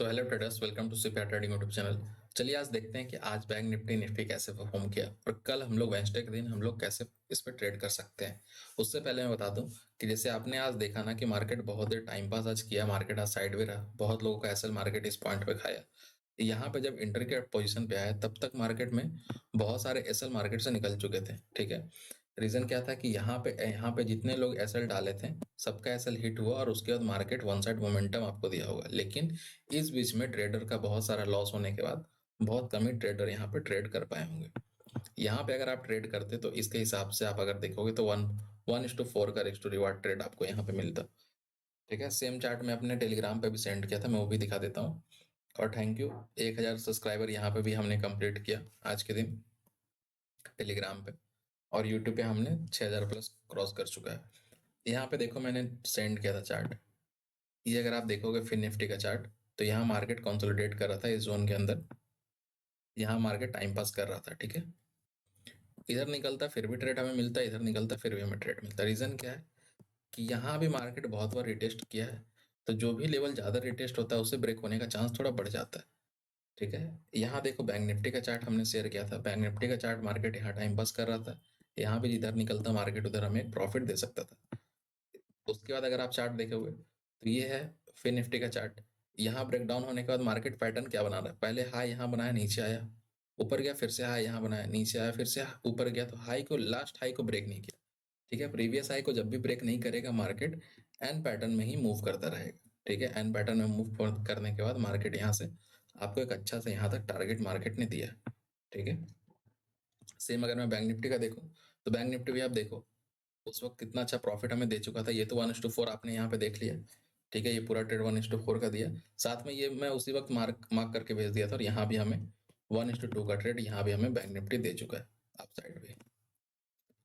So hello traders, welcome to CPR trading YouTube channel. चलिए आज देखते हैं कि आज बैंक निफ्टी कैसे परफॉर्म किया और कल हम लोग वेडनेसडे के दिन हम लोग कैसे इस पर ट्रेड कर सकते हैं। उससे पहले मैं बता दूं कि जैसे आपने आज देखा ना कि मार्केट बहुत देर टाइम पास आज किया, मार्केट आज साइड में रहा, बहुत लोगों का एसएल मार्केट इस पॉइंट पे खाया। यहाँ पे जब इंटर के पोजीशन पे आया तब तक मार्केट में बहुत सारे एसएल मार्केट से निकल चुके थे। ठीक है, रीजन क्या था कि यहाँ पे जितने लोग एसएल डाले थे सबका एसएल हिट हुआ और उसके बाद मार्केट वन साइड मोमेंटम आपको दिया होगा। लेकिन इस बीच में ट्रेडर का बहुत सारा लॉस होने के बाद बहुत कम ही ट्रेडर यहाँ पे ट्रेड कर पाए होंगे। यहाँ पे अगर आप ट्रेड करते तो इसके हिसाब से आप अगर देखोगे तो 1:4 का रिस्क टू रिवार्ड ट्रेड आपको यहाँ पे मिलता। ठीक है, सेम चार्ट में अपने टेलीग्राम पे भी सेंड किया था, मैं वो भी दिखा देता हूँ। और थैंक यू, 1000 सब्सक्राइबर यहाँ पे भी हमने कंप्लीट किया आज के दिन टेलीग्राम पे, और यूट्यूब पे हमने 6000 प्लस क्रॉस कर चुका है। यहाँ पे देखो मैंने सेंड किया था चार्ट, ये अगर आप देखोगे फिर निफ्टी का चार्ट तो यहाँ मार्केट कंसोलिडेट कर रहा था इस जोन के अंदर, यहाँ मार्केट टाइम पास कर रहा था। ठीक है, इधर निकलता फिर भी ट्रेड हमें मिलता, इधर निकलता फिर भी हमें ट्रेड मिलता। रीजन क्या है कि यहाँ भी मार्केट बहुत बार रिटेस्ट किया है, तो जो भी लेवल ज्यादा रिटेस्ट होता है उससे ब्रेक होने का चांस थोड़ा बढ़ जाता है। ठीक है, यहाँ देखो बैंक निफ्टी का चार्ट हमने शेयर किया था, बैंक निफ्टी का चार्ट मार्केट यहाँ टाइम पास कर रहा था, यहाँ पे जिधर निकलता मार्केट उधर हमें प्रॉफिट दे सकता था। उसके बाद अगर आप चार्ट देखोगे तो ये है फिर निफ्टी का चार्ट। यहाँ ब्रेकडाउन होने के बाद मार्केट पैटर्न क्या बना रहा है, पहले हाई यहाँ बनाया, नीचे आया, ऊपर गया, फिर से हाई यहाँ बनाया, नीचे आया, फिर से ऊपर गया, तो हाई को लास्ट हाई को ब्रेक नहीं किया। ठीक है, प्रीवियस हाई को जब भी ब्रेक नहीं करेगा मार्केट एन पैटर्न में ही मूव करता रहेगा। ठीक है, एन पैटर्न में मूव करने के बाद मार्केट यहाँ से आपको एक अच्छा सा यहाँ तक टारगेट मार्केट ने दिया है। ठीक है, सेम अगर मैं बैंक निफ्टी का देखूं तो बैंक निफ्टी भी आप देखो उस वक्त कितना अच्छा प्रॉफिट हमें दे चुका था। ये तो 1:4 आपने यहाँ पे देख लिया। ठीक है, ये पूरा ट्रेड 1:4 का दिया, साथ में ये मैं उसी वक्त मार्क मार्क करके भेज दिया था, और यहाँ भी हमें 1:2 का ट्रेड यहाँ भी हमें बैंक निफ्टी दे चुका है अप साइड पे।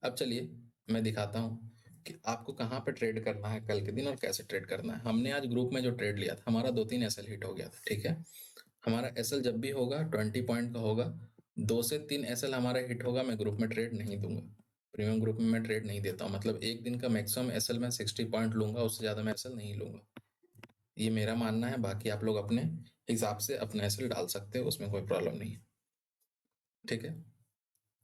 अब चलिए मैं दिखाता हूँ कि आपको कहाँ पे ट्रेड करना है कल के दिन और कैसे ट्रेड करना है। हमने आज ग्रुप में जो ट्रेड लिया था हमारा 2-3 एसएल हिट हो गया था। ठीक है, हमारा एसएल जब भी होगा 20 पॉइंट का होगा, 2 से 3 एसएल हमारा हिट होगा, मैं ग्रुप में ट्रेड नहीं दूंगा। प्रीमियम ग्रुप में मैं ट्रेड नहीं देता हूँ, मतलब एक दिन का मैक्सिमम एसएल मैं 60 पॉइंट लूंगा, उससे ज्यादा मैं एसएल नहीं लूंगा। ये मेरा मानना है, बाकी आप लोग अपने हिसाब से अपना एसएल डाल सकते हो, उसमें कोई प्रॉब्लम नहीं है। ठीक है,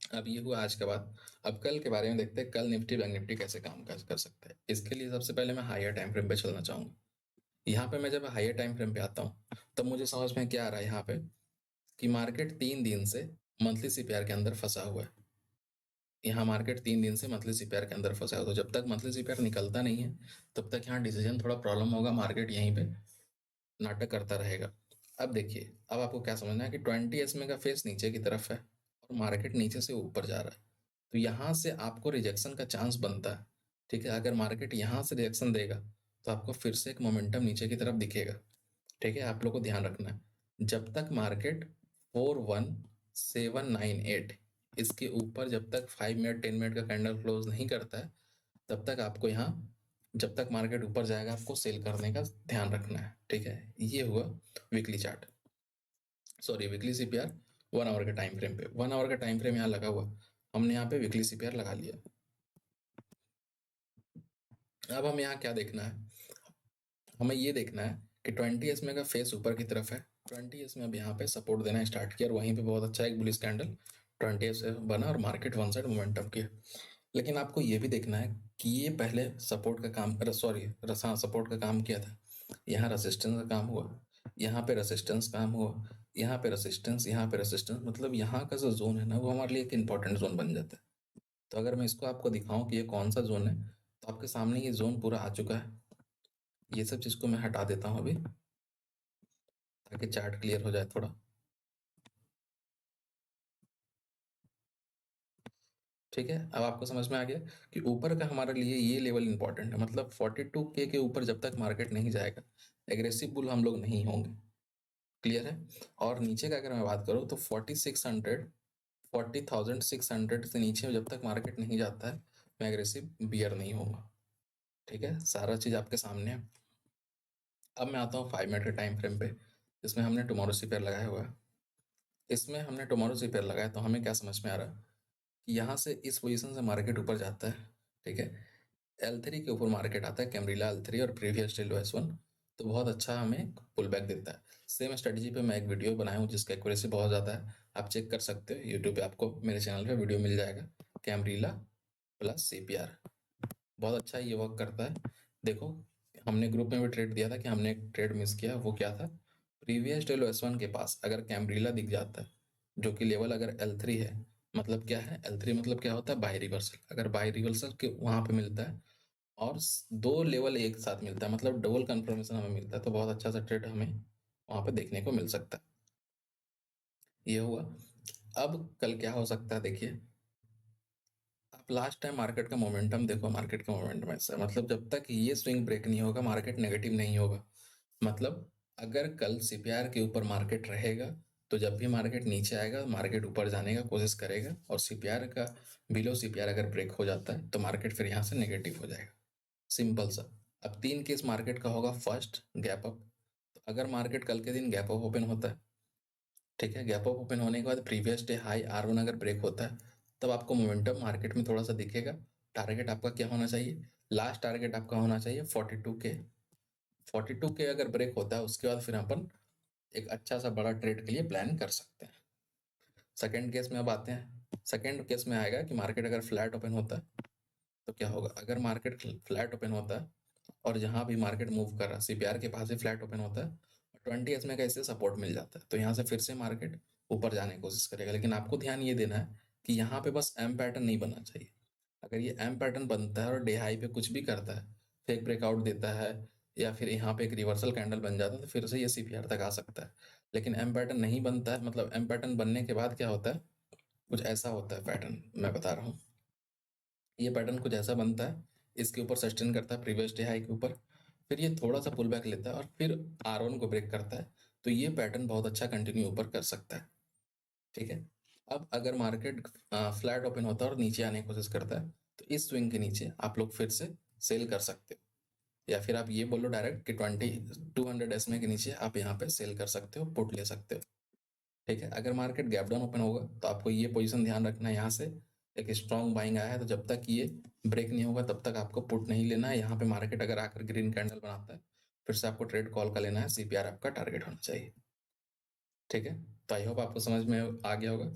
अब ये हुआ आज के बाद। अब कल के बारे में देखते हैं, कल निफ्टी बैंक निफ्टी कैसे काम कर सकता है। इसके लिए सबसे पहले मैं हायर टाइम फ्रेम पे चलना चाहूंगा। यहाँ पे मैं जब हायर टाइम फ्रेम पे आता हूँ तब मुझे समझ में क्या आ रहा है यहाँ पे कि मार्केट 3 दिन से मंथली सीपीआर के अंदर फंसा हुआ है। यहाँ मार्केट 3 दिन से मंथली सीपीआर के अंदर फंसा हुआ है, तो जब तक मंथली सीपीआर निकलता नहीं है तब तक यहाँ डिसीजन थोड़ा प्रॉब्लम होगा, मार्केट यहीं पे नाटक करता रहेगा। अब देखिए, अब आपको क्या समझना है कि 20 SMA का फेस नीचे की तरफ है और मार्केट नीचे से ऊपर जा रहा है, तो यहाँ से आपको रिजेक्शन का चांस बनता है। ठीक है, अगर मार्केट यहाँ से रिजेक्शन देगा तो आपको फिर से एक मोमेंटम नीचे की तरफ दिखेगा। ठीक है, आप लोग को ध्यान रखना है, जब तक मार्केट 41798 इसके ऊपर जब तक 5 मिनट 10 मिनट का कैंडल क्लोज नहीं करता है तब तक आपको यहाँ, जब तक मार्केट ऊपर जाएगा आपको सेल करने का ध्यान रखना है। ठीक है, ये हुआ weekly chart, sorry weekly CPR 1 hour के टाइम फ्रेम पे। 1 आवर का टाइम फ्रेम यहाँ लगा हुआ, हमने यहाँ पे वीकली सीपीआर लगा लिया। अब हम यहाँ क्या देखना है, हमें ये देखना है कि 20 SMA का फेस ऊपर की तरफ है, 20 SMA अब यहाँ पे सपोर्ट देना स्टार्ट किया और वहीं पे बहुत अच्छा एक बुलिश कैंडल 20 SMA बना और मार्केट वन साइड मोमेंटम किया। लेकिन आपको ये भी देखना है कि ये पहले सपोर्ट का काम, सॉरी सपोर्ट का काम किया था, यहाँ रेसिस्टेंस का काम हुआ, यहाँ पे रेसिस्टेंस काम हुआ, यहाँ पे रेसिस्टेंस, यहाँ पे रेसिस्टेंस, मतलब यहाँ का जो जोन है ना वो हमारे लिए एक इंपॉर्टेंट जोन बन जाता है। तो अगर मैं इसको आपको दिखाऊं कि ये कौन सा जोन है, तो आपके सामने ये जोन पूरा आ चुका है। ये सब चीज को मैं हटा देता हूँ अभी ताकि चार्ट क्लियर हो जाए थोड़ा। ठीक है, अब आपको समझ में आ गया कि ऊपर का हमारे लिए ये लेवल इंपॉर्टेंट है, मतलब 42K के ऊपर जब तक मार्केट नहीं जाएगा एग्रेसिव बुल हम लोग नहीं होंगे। क्लियर है, और नीचे का अगर मैं बात करूँ तो 40,600 से नीचे जब तक मार्केट नहीं जाता है मैं एग्रेसिव बियर नहीं होऊंगा। ठीक है, सारा चीज आपके सामने है। अब मैं आता हूँ 5 मिनट के टाइम फ्रेम पे, इसमें हमने टुमारो सी पेयर लगाया हुआ है। इसमें हमने टुमारो सी पेयर लगाया तो हमें क्या समझ में आ रहा है कि यहाँ से इस पोजीशन से मार्केट ऊपर जाता है। ठीक है, L3 के ऊपर मार्केट आता है, कैमरिला L3 और प्रीवियस डे लो S1, तो बहुत अच्छा हमें पुल बैक देता है। सेम स्ट्रेटजी पे मैं एक वीडियो बनाया हूँ जिसका एक्यूरेसी बहुत ज़्यादा है, आप चेक कर सकते हो यूट्यूब पे, आपको मेरे चैनल पे वीडियो मिल जाएगा। कैमरीला प्लस सीपीआर बहुत अच्छा ये वर्क करता है। देखो, हमने ग्रुप में भी ट्रेड दिया था कि हमने एक ट्रेड मिस किया, वो क्या था, प्रीवियस डे S1 के पास अगर कैमरीला दिख जाता है, जो कि लेवल अगर L3 है, मतलब क्या है L3 मतलब क्या होता है, बाय रिवर्सल। अगर बाय रिवर्सल के वहाँ पे मिलता है और दो लेवल एक साथ मिलता है, मतलब डबल कंफर्मेशन हमें मिलता है, तो बहुत अच्छा सा ट्रेड हमें वहाँ पे देखने को मिल सकता है। ये हुआ। अब कल क्या हो सकता है, देखिए आप लास्ट टाइम मार्केट का मोमेंटम देखो, मार्केट का मोमेंटम ऐसा है, मतलब जब तक ये स्विंग ब्रेक नहीं होगा मार्केट नेगेटिव नहीं होगा। मतलब अगर कल सीपीआर के ऊपर मार्केट रहेगा तो जब भी मार्केट नीचे आएगा मार्केट ऊपर जाने का कोशिश करेगा, और सीपीआर का बिलो सीपीआर अगर ब्रेक हो जाता है तो मार्केट फिर यहाँ से नेगेटिव हो जाएगा। सिंपल सा। अब तीन केस मार्केट का होगा। First, gap up. तो अगर मार्केट कल के दिन गैप अप ओपन होता है, ठीक है, गैप अप ओपन होने के बाद प्रीवियस डे हाई R1 अगर ब्रेक होता है, तब आपको मोमेंटम मार्केट में थोड़ा सा दिखेगा। टारगेट आपका क्या होना चाहिए, लास्ट टारगेट आपका होना चाहिए 42K। 42K अगर ब्रेक होता है उसके बाद फिर अपन एक अच्छा सा बड़ा ट्रेड के लिए प्लान कर सकते हैं। सेकेंड केस में अब आते हैं। सेकेंड केस में आएगा कि मार्केट अगर फ्लैट ओपन होता है तो क्या होगा। अगर मार्केट फ्लैट ओपन होता है और जहां भी मार्केट मूव कर रहा है सीपीआर के पास ही फ्लैट ओपन होता है, 20 SMA का इससे सपोर्ट मिल जाता है, तो यहाँ से फिर से मार्केट ऊपर जाने की कोशिश करेगा। लेकिन आपको ध्यान ये देना है कि यहाँ पे बस एम पैटर्न नहीं बनना चाहिए। अगर ये एम पैटर्न बनता है और डे हाई पे कुछ भी करता है, फेक ब्रेकआउट देता है, या फिर यहाँ पे एक रिवर्सल कैंडल बन जाता है, तो फिर से ये सीपीआर तक आ सकता है। लेकिन एम पैटर्न नहीं बनता है, मतलब एम पैटर्न बनने के बाद क्या होता है, कुछ ऐसा होता है पैटर्न, मैं बता रहा हूँ। ये पैटर्न कुछ ऐसा बनता है, इसके ऊपर सस्टेन करता है प्रीवियस डे हाई के ऊपर, फिर ये थोड़ा सा पुल बैक लेता है और फिर R1 को ब्रेक करता है, तो ये पैटर्न बहुत अच्छा कंटिन्यू ऊपर कर सकता है। ठीक है। अब अगर मार्केट फ्लैट ओपन होता है और नीचे आने की कोशिश करता है, तो इस स्विंग के नीचे आप लोग फिर से सेल कर सकते हो, या फिर आप ये बोलो डायरेक्ट कि 200 SMA के नीचे आप यहाँ पे सेल कर सकते हो, पुट ले सकते हो। ठीक है। अगर मार्केट गैप डाउन ओपन होगा तो आपको ये पोजीशन ध्यान रखना है, यहाँ से एक स्ट्रॉन्ग बाइंग आया है, तो जब तक ये ब्रेक नहीं होगा तब तक आपको पुट नहीं लेना है। यहाँ पे मार्केट अगर आकर ग्रीन कैंडल बनाता है, फिर से आपको ट्रेड कॉल का लेना है, सीपीआर आपका टारगेट होना चाहिए। ठीक है। तो आई होप आपको समझ में आ गया होगा।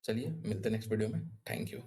चलिए मिलते हैं नेक्स्ट वीडियो में। Thank you.